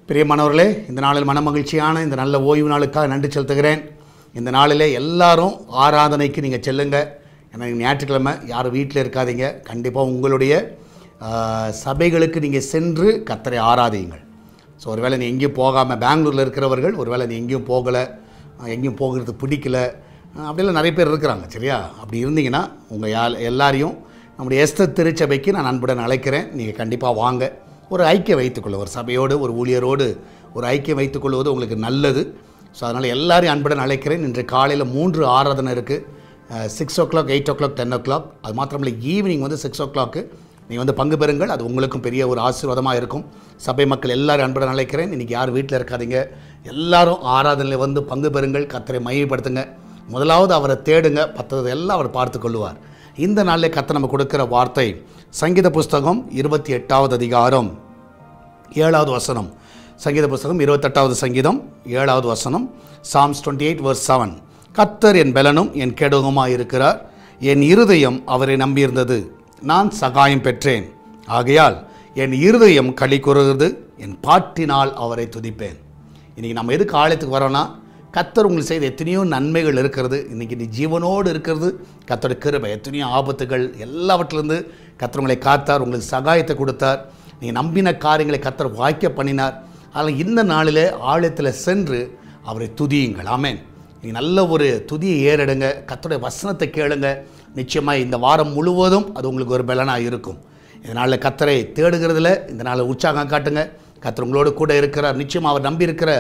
பிரியமானவர்களே, இந்த நாளில் மனமகிழ்ச்சியான இந்த நல்ல ஓய்வு நாளுக்காக நன்றி செலுத்துகிறேன். இந்த நாளில் எல்லாரும் ஆராதனைக்கு நீங்கள் செல்லுங்க. ஏன்னா ஞாயிற்றுக்கிழமை யாரும் வீட்டில் இருக்காதீங்க. கண்டிப்பாக உங்களுடைய சபைகளுக்கு நீங்கள் சென்று கர்த்தரை ஆராதியுங்கள். ஸோ ஒருவேளை நீ எங்கேயும் போகாமல் பெங்களூரில் இருக்கிறவர்கள், ஒருவேளை நீ எங்கேயும் போகலை, எங்கேயும் போகிறது பிடிக்கல, அப்படிலாம் நிறைய பேர் இருக்கிறாங்க. சரியா? அப்படி இருந்தீங்கன்னா உங்கள் எல்லாரையும் நம்முடைய எஸ்தர் திருச்சபைக்கு நான் அன்புடன் அழைக்கிறேன். நீங்கள் கண்டிப்பாக வாங்க. ஒரு ஐக்கியம் வைத்துக்கொள்ள, ஒரு சபையோடு ஒரு ஊழியரோடு ஒரு ஐக்கியம் வைத்துக்கொள்வது உங்களுக்கு நல்லது. ஸோ அதனால் எல்லாரையும் அன்புடன் அழைக்கிறேன். இன்று காலையில் 3 ஆராதனை இருக்குது. 6 o'clock, 8 o'clock, 10 o'clock. அது மாத்திரமில்லை, ஈவினிங் 6 o'clock நீங்கள் பங்கு பெறுங்கள். அது உங்களுக்கும் பெரிய ஒரு ஆசீர்வாதமாக இருக்கும். சபை மக்கள் எல்லாரும் அன்புடன் அழைக்கிறேன். இன்றைக்கி யாரும் வீட்டில் இருக்காதீங்க, எல்லாரும் ஆராதனையில் பங்கு பெறுங்கள். கர்த்தரை மையப்படுத்துங்க. முதலாவது அவரை தேடுங்க, மற்றது எல்லாம் அவர் பார்த்து கொள்வார். இந்த நாளில் கர்த்தர் நம்ம கொடுக்கிற வார்த்தை சங்கீத புஸ்தகம் 28வது அதிகாரம் 7வது வசனம். சங்கீத புஸ்தகம் 28வது சங்கீதம் 7வது வசனம். Psalms 28 verse 7. கர்த்தர் என் பெலனும் என் கேடகமுமாய் இருக்கிறார். என் இருதயம் அவரை நம்பியிருந்தது, நான் சகாயம் பெற்றேன். ஆகையால் என் இருதயம் களி கூறுகிறது, என் பாட்டினால் அவரை துதிப்பேன். இன்றைக்கி நம்ம எதுக்கு ஆலயத்துக்கு வரோன்னா, கர்த்தர் உங்களுக்கு செய்த எத்தனையோ நன்மைகள் இருக்கிறது. இன்றைக்கி நீ ஜீவனோடு இருக்கிறது கர்த்தருடைய கிருபை. எத்தனையோ ஆபத்துகள் எல்லாவற்றிலிருந்து கர்த்தர் உங்களை காத்தார், உங்களுக்கு சகாயத்தை கொடுத்தார். நீங்கள் நம்பின காரியங்களை கர்த்தர் வாய்க்க பண்ணினார். அதில் இந்த நாளில் ஆலயத்தில் சென்று அவரை துதியுங்கள். ஆமென். நீங்கள் நல்ல ஒரு துதியை ஏறெடுங்க, கர்த்தருடைய வசனத்தை கேளுங்க. நிச்சயமாக இந்த வாரம் முழுவதும் அது உங்களுக்கு ஒரு பலனாக இருக்கும். இதனால் கர்த்தரை தேடுகிறதுல இந்த நாளில் உற்சாகம் காட்டுங்க. கர்த்தர் உங்களோடு கூட இருக்கிறார். நிச்சயமாக அவர் நம்பி இருக்கிற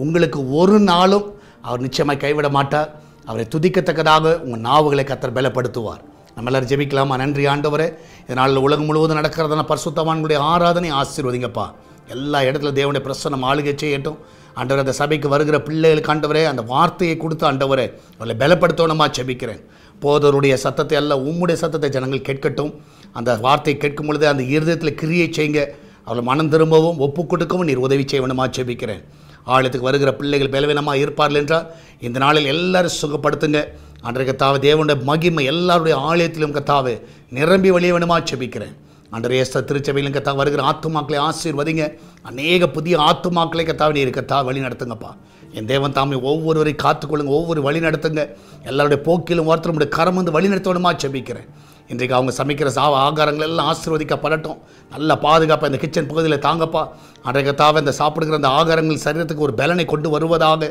உங்களுக்கு ஒரு நாளும் அவர் நிச்சயமாக கைவிட மாட்டார். அவரை துதிக்கத்தக்கதாக உங்கள் நாவுகளை கர்த்தர் பலப்படுத்துவார். நம்ம எல்லாரும் ஜெபிக்கலாமா? நன்றி ஆண்டவரே, இதனால் உலகம் முழுவதும் நடக்கிறதான பரிசுத்தவான்களுடைய ஆராதனை ஆசீர்வதிங்கப்பா. எல்லா இடத்துல தேவனுடைய பிரசன்னம் ஆளுகை செய்யட்டும். ஆண்டவரே, அந்த சபைக்கு வருகிற பிள்ளைகளுக்கு ஆண்டவரே அந்த வார்த்தையை கொடுத்து ஆண்டவரே அவளை பலப்படுத்தணுமா ஜெபிக்கிறேன். போதருடைய சத்தத்தை அல்ல, உம்முடைய சத்தத்தை ஜனங்கள் கேட்கட்டும். அந்த வார்த்தையை கேட்கும் பொழுது அந்த இருதயத்தில் கிரியை செய்யுங்க. அவளை மனம் திரும்பவும் ஒப்பு கொடுக்கவும் நீர் உதவி செய்யணுமா ஜெபிக்கிறேன். ஆலயத்துக்கு வருகிற பிள்ளைகள் பலவீனமாக இருப்பார்கள் என்றால் இந்த நாளில் எல்லாரும் சுகப்படுத்துங்க. அன்றைய கத்தாவே தேவனுடைய மகிமை எல்லாருடைய ஆலயத்திலும் கத்தாவே நிரம்பி வழிய வேணுமா ஜெபிக்கிறேன். அன்றைய எஸ்தர் திருச்சபையிலும் கத்தா வருகிற ஆத்துமாக்களை ஆசீர்வதிங்க. அநேக புதிய ஆத்துமாக்களை கத்தாவே நீர் கத்தா வழி நடத்துங்கப்பா. என் தேவன் தாமே ஒவ்வொருவரை காத்துக்கொள்ளுங்க, ஒவ்வொரு வழி நடத்துங்க. எல்லாருடைய போக்கிலும் ஒருத்தருடைய கரம் வந்து வழி நடத்தணுமா ஜெபிக்கிறேன். இன்றைக்கு அவங்க சமைக்கிற ஆகாரங்கள் எல்லாம் ஆசீர்வதிக்கப்படட்டும். நல்ல பாதுகாப்பாக இந்த கிச்சன் பகுதியில் தாங்கப்பா. அன்றைக்கத்தாவே இந்த சாப்பிடுகிற அந்த ஆகாரங்கள் சரீரத்துக்கு ஒரு பலனை கொண்டு வருவதாக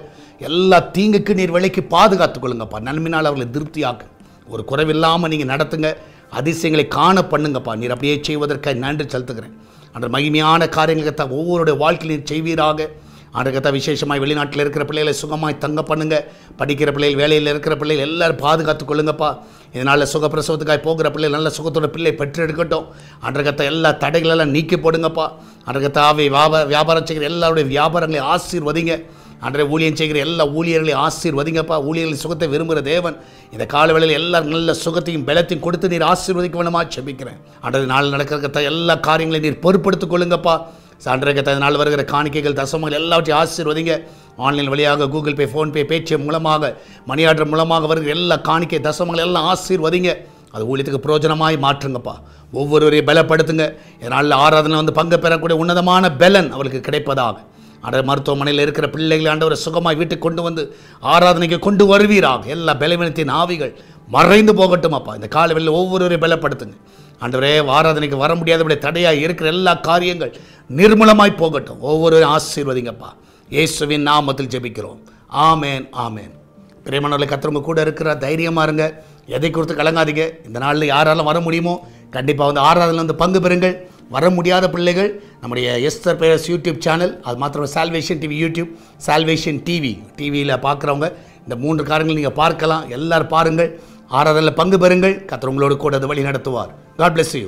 எல்லா தீங்குக்கு நீர் விலைக்கு பாதுகாத்துக் கொள்ளுங்கப்பா. நன்மையினால் அவர்களை திருப்தியாக்கு. ஒரு குறைவில்லாமல் நீங்கள் நடத்துங்க. அதிசயங்களை காண பண்ணுங்கப்பா. நீர் அப்படியே செய்வதற்காக நன்றி செலுத்துகிறேன். அந்த மகிமையான காரியங்களை ஒவ்வொருடைய வாழ்க்கையில் நீர் செய்வீராக. ஆண்டகத்தா விசேஷமாய் வெளிநாட்டில் இருக்கிற பிள்ளைகளை சுகமாய் தங்க பண்ணுங்க. படிக்கிற பிள்ளைகள், வேலையில் இருக்கிற பிள்ளைகள் எல்லாரும் பாதுகாத்து கொள்ளுங்கப்பா. இதனால் சுகப்பிரசவத்துக்காய் போகிற பிள்ளைகள் நல்ல சுகத்தோட பிள்ளை பெற்றெடுக்கட்டும். ஆண்டகத்தா எல்லா தடைகளெல்லாம் நீக்கி போடுங்கப்பா. ஆண்டகத்தாவை வியாபாரம் செய்கிற எல்லாருடைய வியாபாரங்களை ஆசீர்வதிங்க. அன்றைய ஊழியம் செய்கிற எல்லா ஊழியர்களையும் ஆசீர்வதிங்கப்பா. ஊழியர்களின் சுகத்தை விரும்புகிற தேவன் இந்த காலவேளையில் எல்லாரும் நல்ல சுகத்தையும் பலத்தையும் கொடுத்து நீர் ஆசீர்வதிக்க வேணுமா ஜெபிக்கிறேன். அன்றைய நாள் நடக்கிற எல்லா காரியங்களையும் நீர் பொறுப்படுத்திக் கொள்ளுங்கப்பா. சான்றைக்கு நாள் வருகிற காணிக்கைகள், தசமங்கள் எல்லாவற்றையும் ஆசீர்வதிங்க. ஆன்லைன் வழியாக கூகுள் பே, ஃபோன்பே, பேடிஎம் மூலமாக, மணி ஆர்டர் மூலமாக வருகிற எல்லா காணிக்கை தசமங்கள் எல்லாம் ஆசீர்வதிங்க. அது ஊழியத்துக்கு பிரயோஜனமாய் மாற்றுங்கப்பா. ஒவ்வொருவரையும் பலப்படுத்துங்க. இதனால் ஆராதனை பங்கு பெறக்கூடிய உன்னதமான பலன் அவளுக்கு கிடைப்பதாக. அன்றைய மருத்துவமனையில் இருக்கிற பிள்ளைகளை ஆண்டவரை சுகமாய் வீட்டுக்கு கொண்டு வந்து ஆராதனைக்கு கொண்டு வருவீராக. எல்லா பலவீனத்தின் ஆவிகள் மறைந்து போகட்டும் அப்பா. இந்த காலவெளியில் ஒவ்வொருவரையும் பலப்படுத்துங்க. ஆண்டவரே, ஆராதனைக்கு வர முடியாதபடி தடையாக இருக்கிற எல்லா காரியங்கள் நிர்மூலமாய் போகட்டும். ஒவ்வொருவரையும் ஆசீர்வதிங்கப்பா. இயேசுவின் நாமத்தில் ஜெபிக்கிறோம். ஆமேன், ஆமேன். பிரியமானவர்களை, கர்த்தர் கூட இருக்கிற தைரியமாக இருங்க. எதை குறித்து கலங்காதீங்க. இந்த நாளில் யாராலும் வர முடியுமோ கண்டிப்பாக ஆராதனையில் பங்கு பெறுங்கள். வர முடியாத பிள்ளைகள் நம்முடைய எஸ்தர் பேரஸ் யூடியூப் சேனல், அது மாத்திரம் சால்வேஷன் டிவி யூடியூப், சால்வேஷன் டிவியில் பார்க்குறவங்க இந்த 3 காரியங்கள் நீங்கள் பார்க்கலாம். எல்லோரும் பாருங்கள், ஆராதனையில் பங்கு பெறுங்கள். கர்த்தர் உங்களோடு கூட வழி நடத்துவார். God bless you.